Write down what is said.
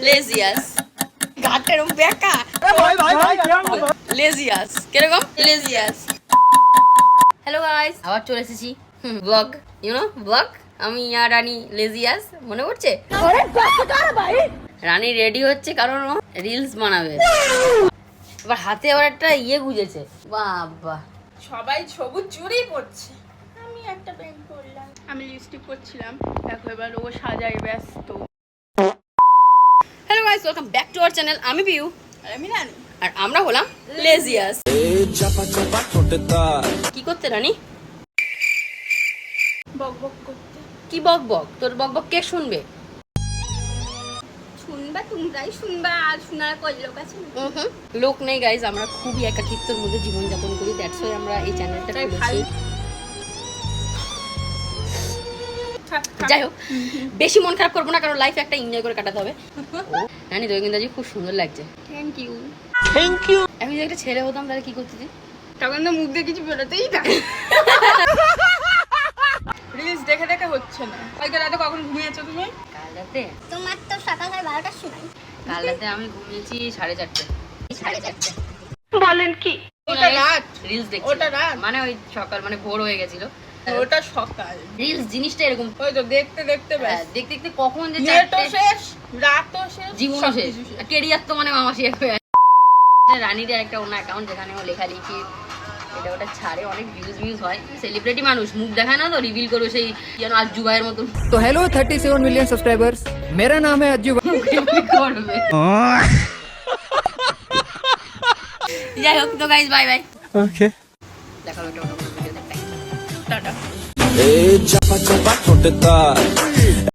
লেজিয়াস ঘাটের বেকা লেজিয়াস কিরকম লেজিয়াস। হ্যালো গাইস, আবার চলে এসেছি ব্লগ, ব্লগ। আমি আর রানী লেজিয়াস, মনে পড়ছে? রানী রেডি হচ্ছে কারণ রিলস বানাবে। এবার হাতে আবার একটা গুজেছে, বাবা। সবাই সবুজ চুড়ি পরছে, আমি একটা প্যান্ট পরলাম। আমি লিপস্টিক পরছিলাম, দেখো এবার ও সাজায় ব্যস্ত। Hello guys, welcome back to our channel. আমি পিউ আর আমি রানী, আর আমরা হলাম লেজিয়াস। কি করতে রানী? বক বক করতে। কি বক বক? তোর বক বক কে শুনবে? শুনবা, তোমরাই শুনবা, আর শোনার কয় লোক আছে? লোক নেই গাইস, আমরা খুবই একাকিত্বের মধ্যে জীবনযাপন করি। দ্যাটস ওয়াই আমরা এই চ্যানেলটা খুলেছি। যাই হোক, বেশি মন খারাপ করবো না, কারণ লাইফে একটা এনজয় করে কাটাতে হবে। রানী তোকে কিন্তু আজ খুব সুন্দর লাগছে। Thank you. আমি যদি একটা ছেলে হতাম তাহলে কি করতেছি? তখন তো মুখ দিয়ে কিছু বেরোতেই না। রিলস দেখে দেখে হচ্ছে না। কালকে রাতে কখন ঘুমিয়েছো তুমি? কাল রাতে? তোমার তো সকাল 12টার সময়। কাল রাতে আমি ঘুমিয়েছি 4:30। বলেন কি? ওটা রাত। রিলস দেখছি। ওটা রাত মানে ওই সকাল, মানে ভোর হয়ে গেছিল। ওটা সকাল। রিলস জিনিসটা এরকম, ওই তো দেখতে দেখতে ব্যাস। দেখতে দেখতে কখন যে নেটও শেষ, রাতও শেষ, জীবনও শেষ, সবকিছু শেষ। কেরিয়ার তো মানে মামা শেষ হয়ে আছে। রানীর একটা অন্য অ্যাকাউন্ট, যেখানে ও লেখালেখি এটা ওটা ছাড়ে, অনেক ভিউজ হয়। সেলিব্রিটি মানুষ, মুখ দেখায় না তো, রিভিল করো সেই যেন আজ্জু ভাইয়ের মতন। तो हेलो 37 मिलियन सब्सक्राइबर्स, मेरा नाम है अज्जू भाई। করবে। যাই হোক, তো গাইস বাই বাই। ओके দেখা হবে একটা অন্য কোনো ভিডিওতে। টাটা। ए चपा चपा छोटे